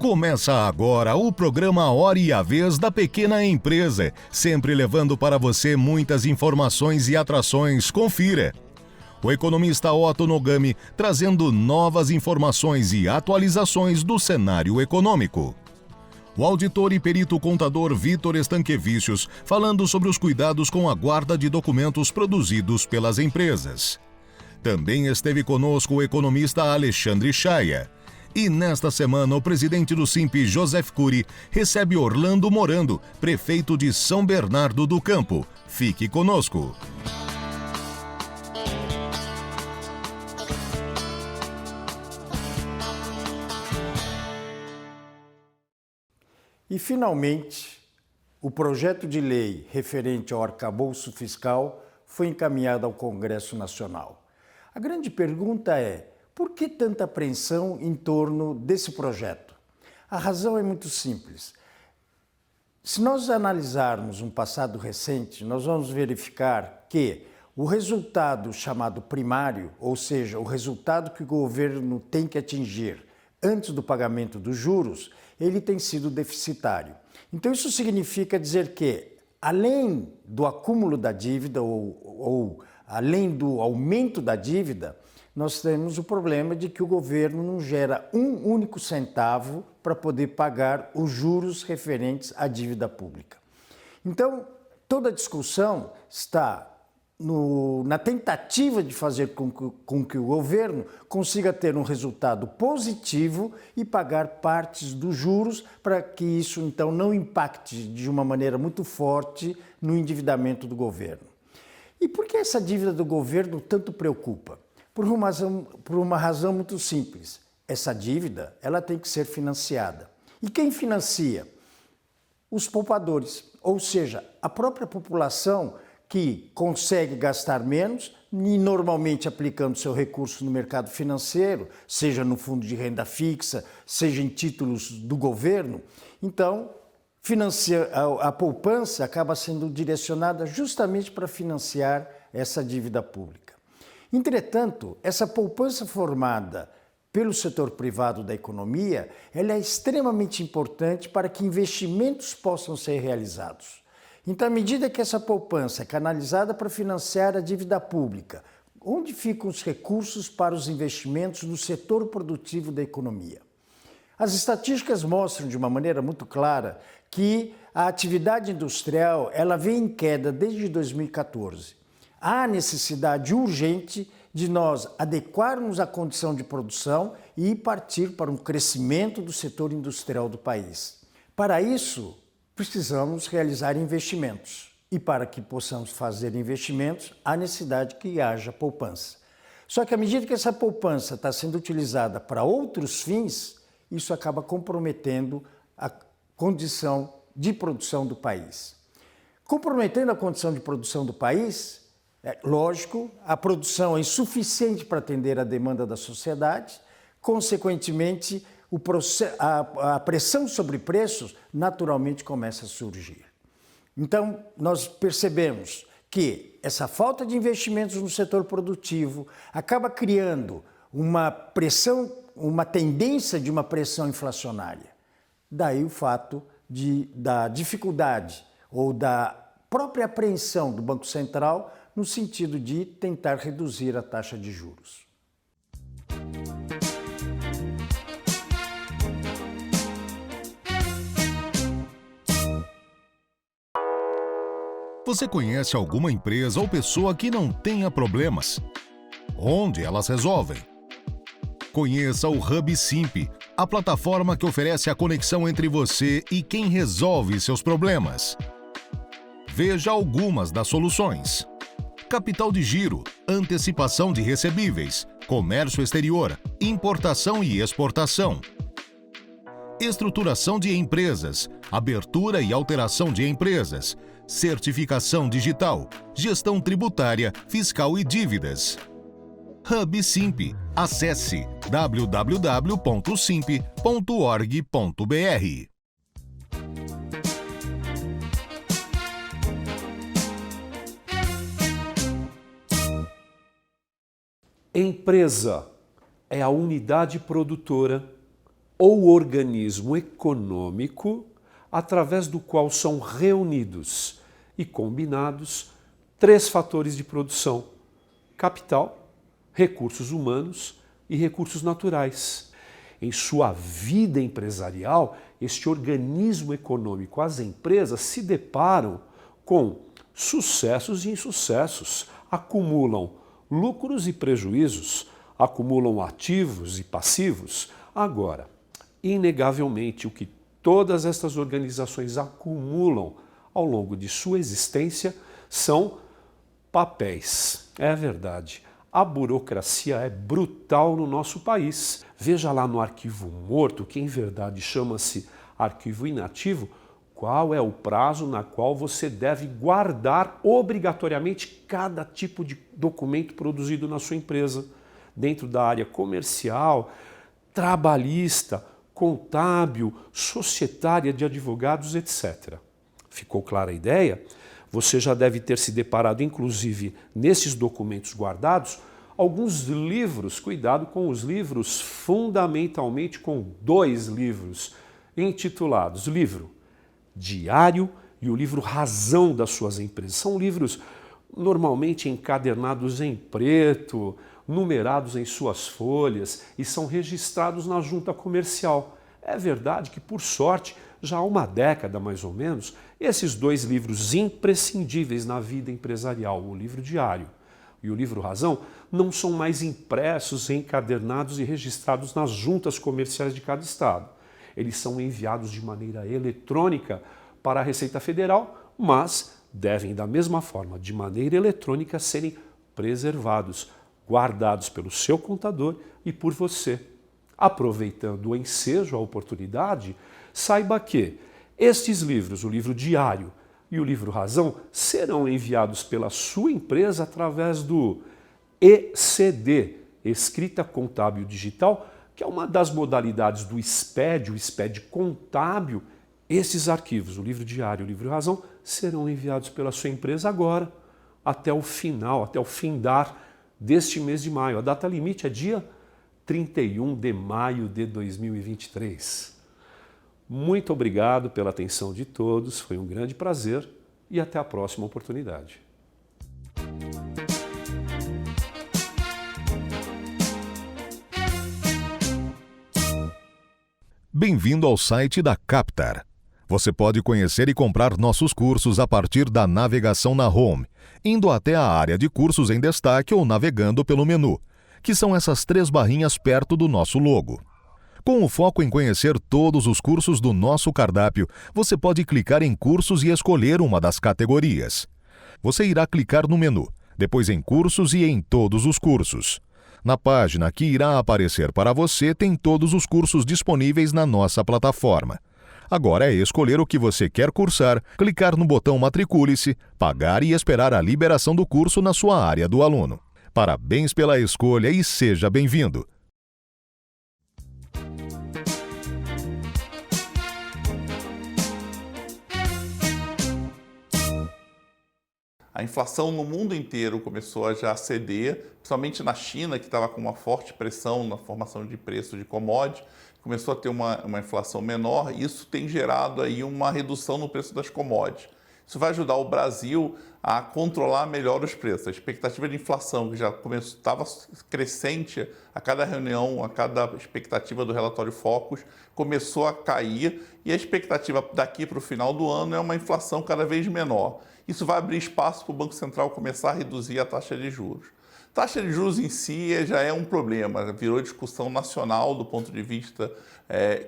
Começa agora o programa Hora e a Vez da Pequena Empresa, sempre levando para você muitas informações e atrações. Confira. O economista Otto Nogami trazendo novas informações e atualizações do cenário econômico. O auditor e perito contador Vitor Estanquevicius falando sobre os cuidados com a guarda de documentos produzidos pelas empresas. Também esteve conosco o economista Alexandre Chaia. E nesta semana, o presidente do Simp, Joseph Cury, recebe Orlando Morando, prefeito de São Bernardo do Campo. Fique conosco. E, finalmente, o projeto de lei referente ao arcabouço fiscal foi encaminhado ao Congresso Nacional. A grande pergunta é: por que tanta apreensão em torno desse projeto? A razão é muito simples. Se nós analisarmos um passado recente, nós vamos verificar que o resultado chamado primário, ou seja, o resultado que o governo tem que atingir antes do pagamento dos juros, ele tem sido deficitário. Então isso significa dizer que, além do acúmulo da dívida ou além do aumento da dívida, nós temos o problema de que o governo não gera um único centavo para poder pagar os juros referentes à dívida pública. Então, toda a discussão está na tentativa de fazer com que o governo consiga ter um resultado positivo e pagar partes dos juros para que isso, então, não impacte de uma maneira muito forte no endividamento do governo. E por que essa dívida do governo tanto preocupa? Por uma razão muito simples. Essa dívida ela tem que ser financiada. E quem financia? Os poupadores, ou seja, a própria população que consegue gastar menos e normalmente aplicando seu recurso no mercado financeiro, seja no fundo de renda fixa, seja em títulos do governo. Então, a poupança acaba sendo direcionada justamente para financiar essa dívida pública. Entretanto, essa poupança formada pelo setor privado da economia, ela é extremamente importante para que investimentos possam ser realizados. Então, à medida que essa poupança é canalizada para financiar a dívida pública, onde ficam os recursos para os investimentos no setor produtivo da economia? As estatísticas mostram de uma maneira muito clara que a atividade industrial ela vem em queda desde 2014. Há necessidade urgente de nós adequarmos a condição de produção e partir para um crescimento do setor industrial do país. Para isso, precisamos realizar investimentos. E para que possamos fazer investimentos, há necessidade que haja poupança. Só que à medida que essa poupança está sendo utilizada para outros fins, isso acaba comprometendo a condição de produção do país. Comprometendo a condição de produção do país, lógico, a produção é insuficiente para atender a demanda da sociedade, consequentemente, a pressão sobre preços naturalmente começa a surgir. Então, nós percebemos que essa falta de investimentos no setor produtivo acaba criando uma pressão, uma tendência de uma pressão inflacionária. Daí o fato da dificuldade ou da própria apreensão do Banco Central no sentido de tentar reduzir a taxa de juros. Você conhece alguma empresa ou pessoa que não tenha problemas? Onde elas resolvem? Conheça o Hub Simp, a plataforma que oferece a conexão entre você e quem resolve seus problemas. Veja algumas das soluções: capital de giro, antecipação de recebíveis, comércio exterior, importação e exportação, estruturação de empresas, abertura e alteração de empresas, certificação digital, gestão tributária, fiscal e dívidas. Hub Simp. Acesse www.simp.org.br. Empresa é a unidade produtora ou organismo econômico através do qual são reunidos e combinados 3 fatores de produção: capital, recursos humanos e recursos naturais. Em sua vida empresarial, este organismo econômico, as empresas, se deparam com sucessos e insucessos, acumulam lucros e prejuízos, acumulam ativos e passivos. Agora, inegavelmente, o que todas estas organizações acumulam ao longo de sua existência são papéis. É verdade. A burocracia é brutal no nosso país. Veja lá no arquivo morto, que em verdade chama-se arquivo inativo, qual é o prazo na qual você deve guardar obrigatoriamente cada tipo de documento produzido na sua empresa, dentro da área comercial, trabalhista, contábil, societária, de advogados, etc. Ficou clara a ideia? Você já deve ter se deparado, inclusive, nesses documentos guardados, alguns livros, cuidado com os livros, fundamentalmente com 2 livros intitulados livro Diário e o livro Razão das suas empresas. São livros normalmente encadernados em preto, numerados em suas folhas e são registrados na junta comercial. É verdade que, por sorte, já há uma década mais ou menos, esses 2 livros imprescindíveis na vida empresarial, o livro Diário e o livro Razão, não são mais impressos, encadernados e registrados nas juntas comerciais de cada estado. Eles são enviados de maneira eletrônica para a Receita Federal, mas devem, da mesma forma, de maneira eletrônica, serem preservados, guardados pelo seu contador e por você. Aproveitando o ensejo, a oportunidade, saiba que estes livros, o livro Diário e o livro Razão, serão enviados pela sua empresa através do ECD, Escrita Contábil Digital, que é uma das modalidades do SPED, o SPED contábil. Esses arquivos, o livro Diário e o livro Razão, serão enviados pela sua empresa agora, até o final, até o findar deste mês de maio. A data limite é dia 31 de maio de 2023. Muito obrigado pela atenção de todos, foi um grande prazer e até a próxima oportunidade. Bem-vindo ao site da Captar. Você pode conhecer e comprar nossos cursos a partir da navegação na Home, indo até a área de cursos em destaque ou navegando pelo menu, que são essas 3 barrinhas perto do nosso logo. Com o foco em conhecer todos os cursos do nosso cardápio, você pode clicar em cursos e escolher uma das categorias. Você irá clicar no menu, depois em cursos e em todos os cursos. Na página que irá aparecer para você tem todos os cursos disponíveis na nossa plataforma. Agora é escolher o que você quer cursar, clicar no botão Matricule-se, pagar e esperar a liberação do curso na sua área do aluno. Parabéns pela escolha e seja bem-vindo! A inflação no mundo inteiro começou a já ceder, principalmente na China, que estava com uma forte pressão na formação de preço de commodity, começou a ter uma inflação menor e isso tem gerado aí uma redução no preço das commodities. Isso vai ajudar o Brasil a controlar melhor os preços. A expectativa de inflação, que já estava crescente a cada reunião, a cada expectativa do relatório Focus, começou a cair e a expectativa daqui para o final do ano é uma inflação cada vez menor. Isso vai abrir espaço para o Banco Central começar a reduzir a taxa de juros. Taxa de juros em si já é um problema, virou discussão nacional do ponto de vista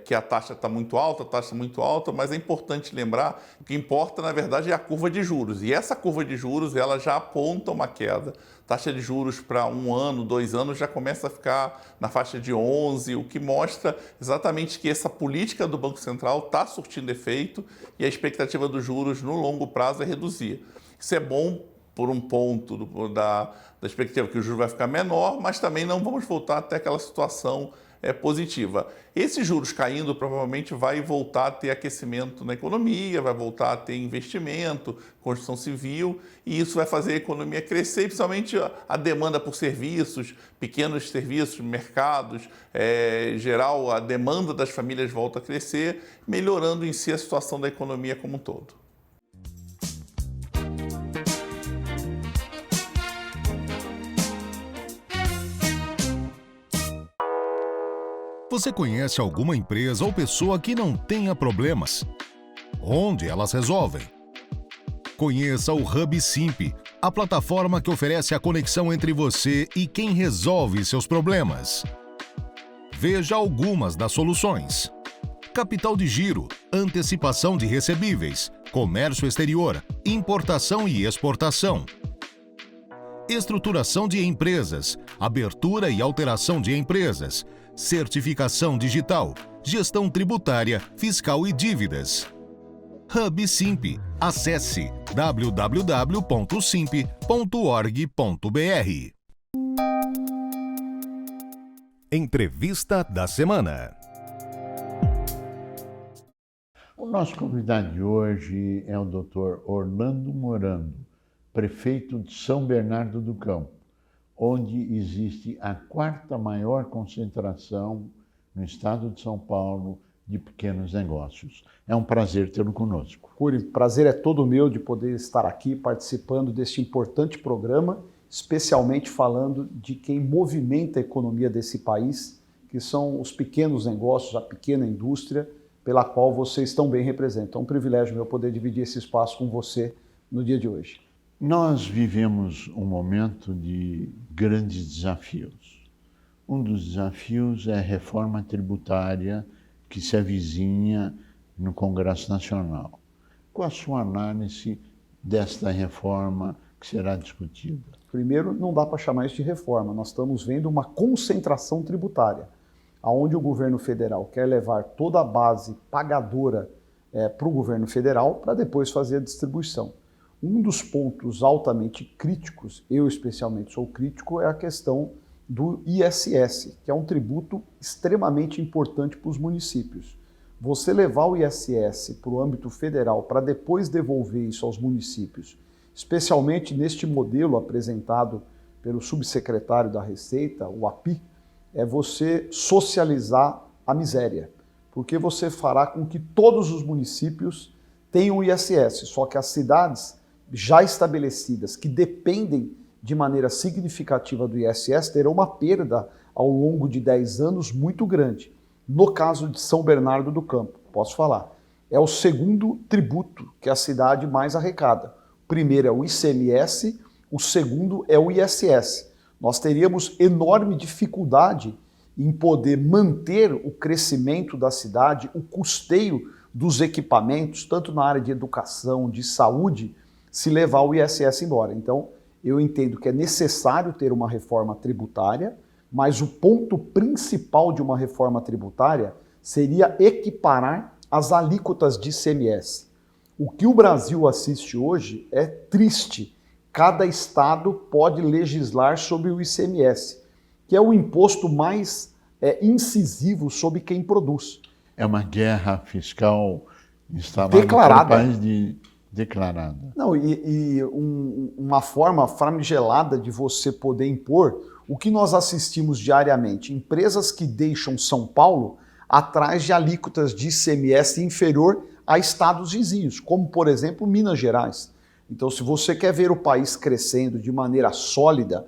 que a taxa está muito alta, mas é importante lembrar que o que importa, na verdade, é a curva de juros. E essa curva de juros ela já aponta uma queda. Taxa de juros para 1 ano, 2 anos já começa a ficar na faixa de 11, o que mostra exatamente que essa política do Banco Central está surtindo efeito e a expectativa dos juros no longo prazo é reduzir. Isso é bom por um ponto da expectativa que o juro vai ficar menor, mas também não vamos voltar até aquela situação positiva. Esses juros caindo provavelmente vai voltar a ter aquecimento na economia, vai voltar a ter investimento, construção civil, e isso vai fazer a economia crescer, e principalmente a demanda por serviços, pequenos serviços, mercados, geral, a demanda das famílias volta a crescer, melhorando em si a situação da economia como um todo. Você conhece alguma empresa ou pessoa que não tenha problemas? Onde elas resolvem? Conheça o Hub Simp, a plataforma que oferece a conexão entre você e quem resolve seus problemas. Veja algumas das soluções: capital de giro, antecipação de recebíveis, comércio exterior, importação e exportação, estruturação de empresas, abertura e alteração de empresas, certificação digital, gestão tributária, fiscal e dívidas. Hub Simp. Acesse www.simp.org.br. Entrevista da semana. O nosso convidado de hoje é o Dr. Orlando Morando, prefeito de São Bernardo do Campo, onde existe a quarta maior concentração no estado de São Paulo de pequenos negócios. É um prazer tê-lo conosco. Cury, prazer é todo meu de poder estar aqui participando deste importante programa, especialmente falando de quem movimenta a economia desse país, que são os pequenos negócios, a pequena indústria, pela qual vocês tão bem representam. É um privilégio meu poder dividir esse espaço com você no dia de hoje. Nós vivemos um momento de grandes desafios. Um dos desafios é a reforma tributária que se avizinha no Congresso Nacional. Qual a sua análise desta reforma que será discutida? Primeiro, não dá para chamar isso de reforma. Nós estamos vendo uma concentração tributária, onde o governo federal quer levar toda a base pagadora para o governo federal para depois fazer a distribuição. Um dos pontos altamente críticos, eu especialmente sou crítico, é a questão do ISS, que é um tributo extremamente importante para os municípios. Você levar o ISS para o âmbito federal para depois devolver isso aos municípios, especialmente neste modelo apresentado pelo subsecretário da Receita, o API, é você socializar a miséria, porque você fará com que todos os municípios tenham ISS, só que as cidades já estabelecidas, que dependem de maneira significativa do ISS, terão uma perda ao longo de 10 anos muito grande. No caso de São Bernardo do Campo, posso falar, é o segundo tributo que a cidade mais arrecada. O primeiro é o ICMS, o segundo é o ISS. Nós teríamos enorme dificuldade em poder manter o crescimento da cidade, o custeio dos equipamentos, tanto na área de educação, de saúde, se levar o ISS embora. Então, eu entendo que é necessário ter uma reforma tributária, mas o ponto principal de uma reforma tributária seria equiparar as alíquotas de ICMS. O que o Brasil assiste hoje é triste. Cada estado pode legislar sobre o ICMS, que é o imposto mais incisivo sobre quem produz. É uma guerra fiscal instalada declarada. No país declarada. Não, uma forma famigerada de você poder impor o que nós assistimos diariamente. Empresas que deixam São Paulo atrás de alíquotas de ICMS inferior a estados vizinhos, como, por exemplo, Minas Gerais. Então, se você quer ver o país crescendo de maneira sólida,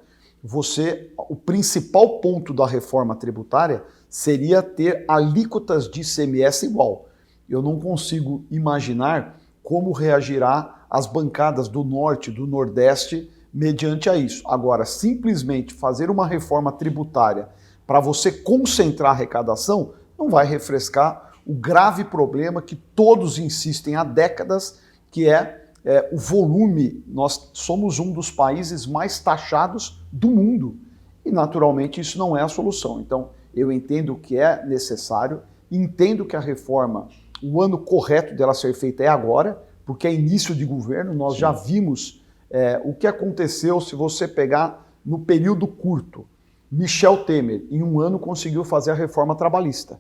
o principal ponto da reforma tributária seria ter alíquotas de ICMS igual. Eu não consigo imaginar como reagirá as bancadas do Norte e do Nordeste mediante a isso. Agora, simplesmente fazer uma reforma tributária para você concentrar a arrecadação não vai refrescar o grave problema que todos insistem há décadas, que é o volume. Nós somos um dos países mais taxados do mundo e, naturalmente, isso não é a solução. Então, eu entendo que é necessário, entendo que a reforma, o ano correto dela ser feita é agora, porque é início de governo, nós já vimos o que aconteceu se você pegar no período curto. Michel Temer, em um ano, conseguiu fazer a reforma trabalhista,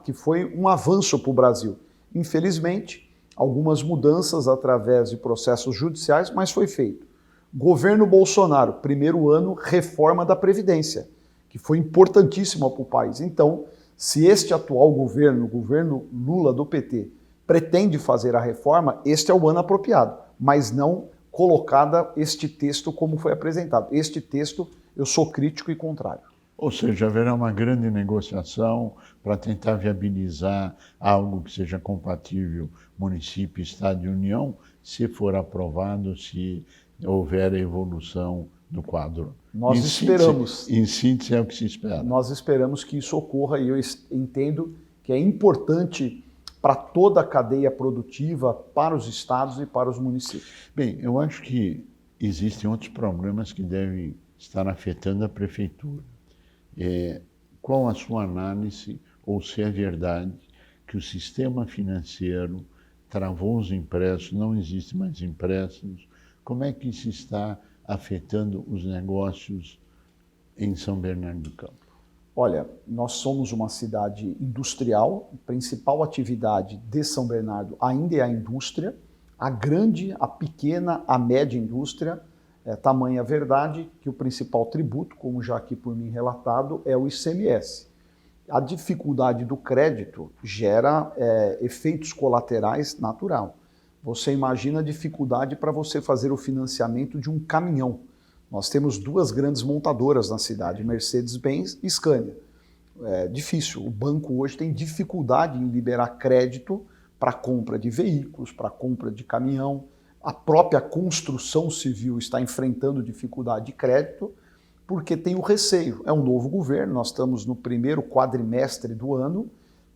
que foi um avanço para o Brasil. Infelizmente, algumas mudanças através de processos judiciais, mas foi feito. Governo Bolsonaro, primeiro ano, reforma da Previdência, que foi importantíssima para o país. Então, se este atual governo, o governo Lula do PT, pretende fazer a reforma, este é o ano apropriado, mas não colocada este texto como foi apresentado. Este texto, eu sou crítico e contrário. Ou seja, haverá uma grande negociação para tentar viabilizar algo que seja compatível município, Estado e União, se for aprovado, se houver a evolução do quadro. Nós esperamos. Em síntese, é o que se espera. Nós esperamos que isso ocorra e eu entendo que é importante para toda a cadeia produtiva, para os estados e para os municípios. Bem, eu acho que existem outros problemas que devem estar afetando a prefeitura. Qual a sua análise, ou se é verdade que o sistema financeiro travou os empréstimos, não existe mais empréstimos? Como é que isso está afetando os negócios em São Bernardo do Campo? Olha, nós somos uma cidade industrial, a principal atividade de São Bernardo ainda é a indústria, a grande, a pequena, a média indústria, tamanha verdade que o principal tributo, como já aqui por mim relatado, é o ICMS. A dificuldade do crédito gera efeitos colaterais natural. Você imagina a dificuldade para você fazer o financiamento de um caminhão. Nós temos duas grandes montadoras na cidade, Mercedes-Benz e Scania. É difícil, o banco hoje tem dificuldade em liberar crédito para compra de veículos, para compra de caminhão. A própria construção civil está enfrentando dificuldade de crédito porque tem o receio. É um novo governo, nós estamos no primeiro quadrimestre do ano,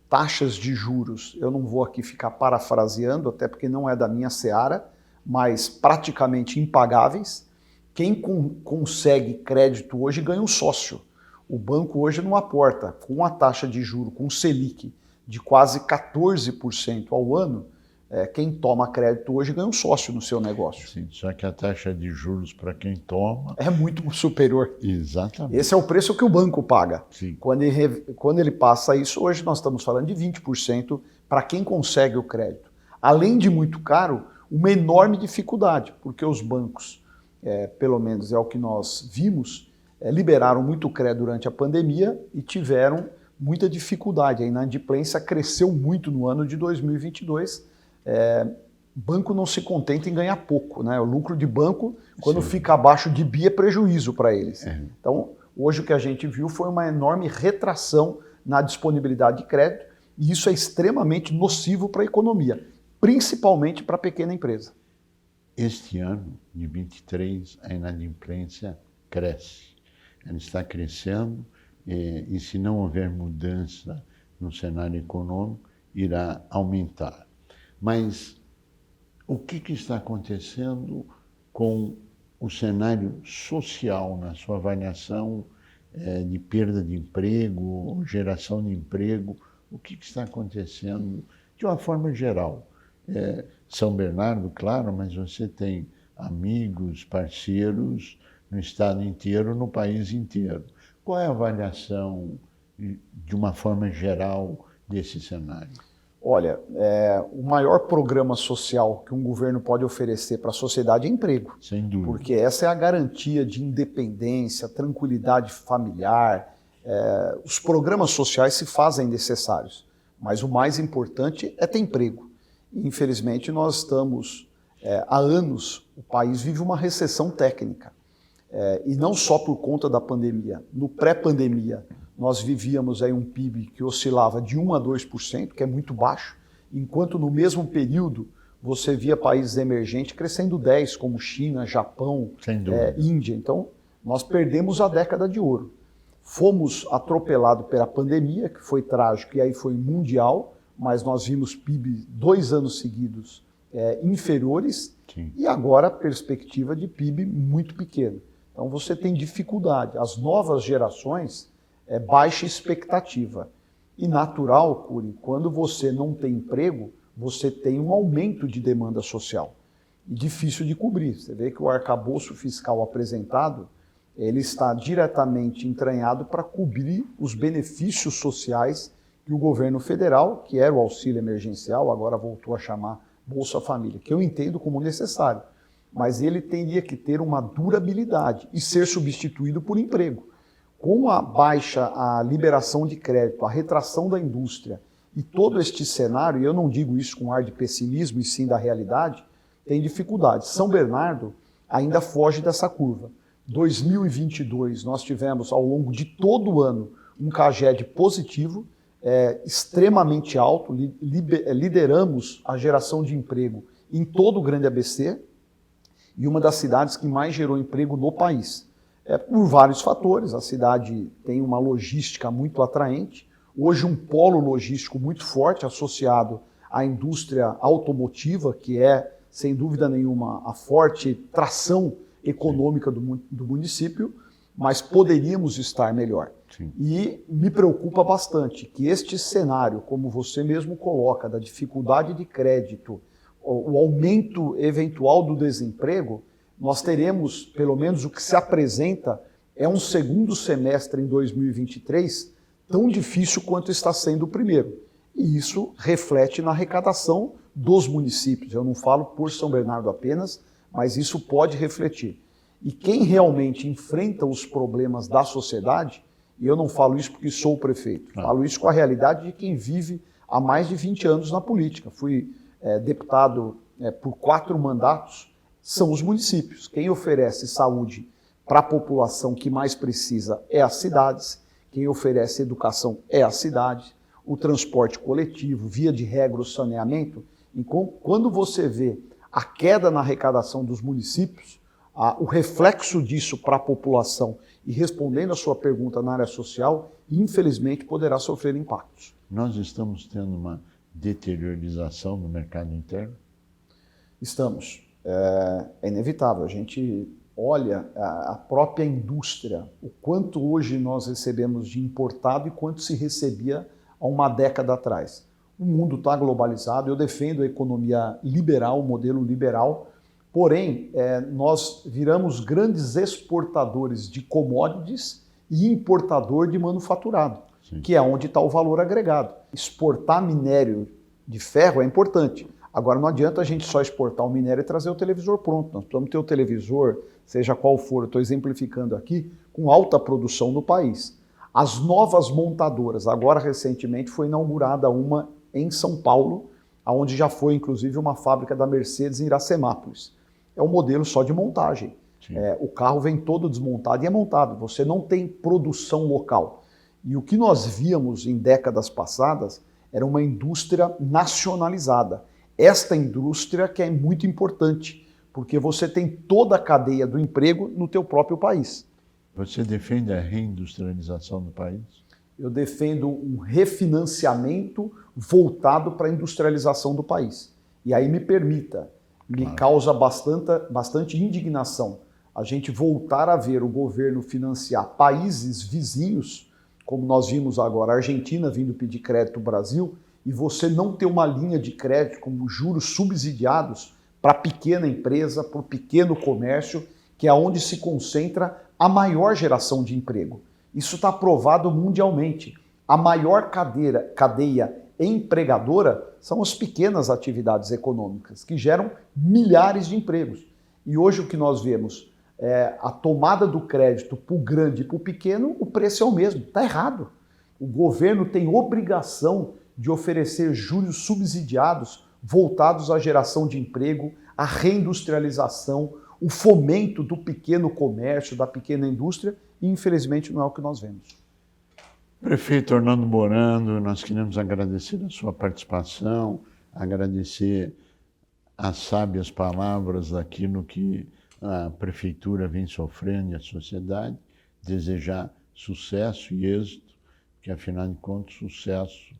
taxas de juros, eu não vou aqui ficar parafraseando, até porque não é da minha seara, mas praticamente impagáveis. Quem consegue crédito hoje ganha um sócio. O banco hoje não aporta, com a taxa de juros, com o Selic de quase 14% ao ano, quem toma crédito hoje ganha um sócio no seu negócio. Sim, só que a taxa de juros para quem toma... é muito superior. Exatamente. Esse é o preço que o banco paga. Sim. Quando ele passa isso, hoje nós estamos falando de 20% para quem consegue o crédito. Além de muito caro, uma enorme dificuldade, porque os bancos, pelo menos é o que nós vimos, liberaram muito crédito durante a pandemia e tiveram muita dificuldade. A inadimplência cresceu muito no ano de 2022. Banco não se contenta em ganhar pouco, né? O lucro de banco, quando Sim. fica abaixo de bi, é prejuízo para eles. Então, hoje o que a gente viu foi uma enorme retração na disponibilidade de crédito e isso é extremamente nocivo para a economia, principalmente para a pequena empresa. Este ano, de 23, a inadimplência cresce. Ela está crescendo e se não houver mudança no cenário econômico, irá aumentar. Mas o que está acontecendo com o cenário social na sua avaliação de perda de emprego, geração de emprego? O que está acontecendo de uma forma geral? São Bernardo, claro, mas você tem amigos, parceiros no estado inteiro, no país inteiro. Qual é a avaliação, de uma forma geral, desse cenário? Olha, o maior programa social que um governo pode oferecer para a sociedade é emprego. Sem dúvida. Porque essa é a garantia de independência, tranquilidade familiar. Os programas sociais se fazem necessários, mas o mais importante é ter emprego. E, infelizmente, nós estamos, há anos, o país vive uma recessão técnica. E não só por conta da pandemia. No pré-pandemia, nós vivíamos aí um PIB que oscilava de 1% a 2%, que é muito baixo, enquanto no mesmo período você via países emergentes crescendo 10%, como China, Japão, Índia. Então, nós perdemos a década de ouro. Fomos atropelados pela pandemia, que foi trágico, e aí foi mundial, mas nós vimos PIB 2 anos seguidos inferiores, Sim. E agora a perspectiva de PIB muito pequeno. Então você tem dificuldade. As novas gerações, baixa expectativa. E natural, Curi, quando você não tem emprego, você tem um aumento de demanda social. E difícil de cobrir. Você vê que o arcabouço fiscal apresentado ele está diretamente entranhado para cobrir os benefícios sociais que o governo federal, que era o auxílio emergencial, agora voltou a chamar Bolsa Família, que eu entendo como necessário, mas ele teria que ter uma durabilidade e ser substituído por emprego. Com a liberação de crédito, a retração da indústria e todo este cenário, e eu não digo isso com ar de pessimismo e sim da realidade, tem dificuldade. São Bernardo ainda foge dessa curva. 2022, nós tivemos ao longo de todo o ano um CAGED positivo, extremamente alto, lideramos a geração de emprego em todo o Grande ABC e uma das cidades que mais gerou emprego no país. Por vários fatores, a cidade tem uma logística muito atraente, hoje um polo logístico muito forte associado à indústria automotiva, que é, sem dúvida nenhuma, a forte tração econômica do município, mas poderíamos estar melhor. Sim. E me preocupa bastante que este cenário, como você mesmo coloca, da dificuldade de crédito, o aumento eventual do desemprego, nós teremos, pelo menos o que se apresenta, é um segundo semestre em 2023 tão difícil quanto está sendo o primeiro. E isso reflete na arrecadação dos municípios. Eu não falo por São Bernardo apenas, mas isso pode refletir. E quem realmente enfrenta os problemas da sociedade, e eu não falo isso porque sou o prefeito, falo isso com a realidade de quem vive há mais de 20 anos na política. Fui deputado por 4 mandatos, são os municípios. Quem oferece saúde para a população que mais precisa é as cidades, quem oferece educação é a cidade, o transporte coletivo, via de regra, o saneamento. Então, quando você vê a queda na arrecadação dos municípios, o reflexo disso para a população e respondendo a sua pergunta na área social, infelizmente poderá sofrer impactos. Nós estamos tendo uma deteriorização do mercado interno? Estamos. É inevitável. A gente olha a própria indústria, o quanto hoje nós recebemos de importado e quanto se recebia há uma década atrás. O mundo está globalizado, eu defendo a economia liberal, o modelo liberal, porém, nós viramos grandes exportadores de commodities e importador de manufaturado, Sim. que é onde está o valor agregado. Exportar minério de ferro é importante. Agora, não adianta a gente só exportar o minério e trazer o televisor pronto. Nós precisamos ter o televisor, seja qual for, eu estou exemplificando aqui, com alta produção no país. As novas montadoras, agora recentemente foi inaugurada uma em São Paulo, onde já foi inclusive uma fábrica da Mercedes em Iracemápolis. É um modelo só de montagem. O carro vem todo desmontado e é montado. Você não tem produção local. E o que nós víamos em décadas passadas era uma indústria nacionalizada. Esta indústria que é muito importante, porque você tem toda a cadeia do emprego no teu próprio país. Você defende a reindustrialização do país? Eu defendo um refinanciamento voltado para a industrialização do país. E aí me permita, me causa bastante indignação a gente voltar a ver o governo financiar países vizinhos, como nós vimos agora, a Argentina vindo pedir crédito ao Brasil, e você não ter uma linha de crédito com juros subsidiados para a pequena empresa, para o pequeno comércio, que é onde se concentra a maior geração de emprego. Isso está provado mundialmente. A maior cadeia empregadora são as pequenas atividades econômicas, que geram milhares de empregos. E hoje o que nós vemos é a tomada do crédito para o grande e para o pequeno, o preço é o mesmo. Está errado. O governo tem obrigação de oferecer juros subsidiados voltados à geração de emprego, à reindustrialização, o fomento do pequeno comércio, da pequena indústria, e infelizmente não é o que nós vemos. Prefeito Orlando Morando, nós queremos agradecer a sua participação, agradecer as sábias palavras daquilo que a prefeitura vem sofrendo e a sociedade, desejar sucesso e êxito, que afinal de contas sucesso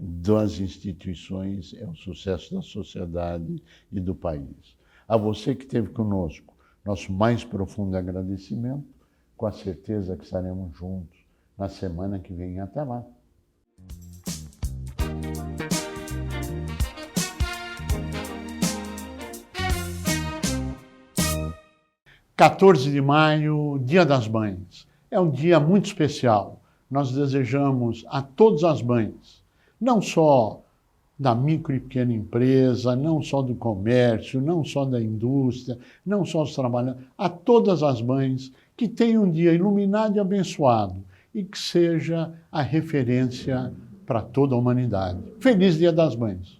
das instituições é o sucesso da sociedade e do país. A você que esteve conosco, nosso mais profundo agradecimento, com a certeza que estaremos juntos na semana que vem. Até lá. 14 de maio, Dia das Mães. É um dia muito especial. Nós desejamos a todas as mães, não só da micro e pequena empresa, não só do comércio, não só da indústria, não só dos trabalhadores, a todas as mães que tenham um dia iluminado e abençoado e que seja a referência para toda a humanidade. Feliz Dia das Mães!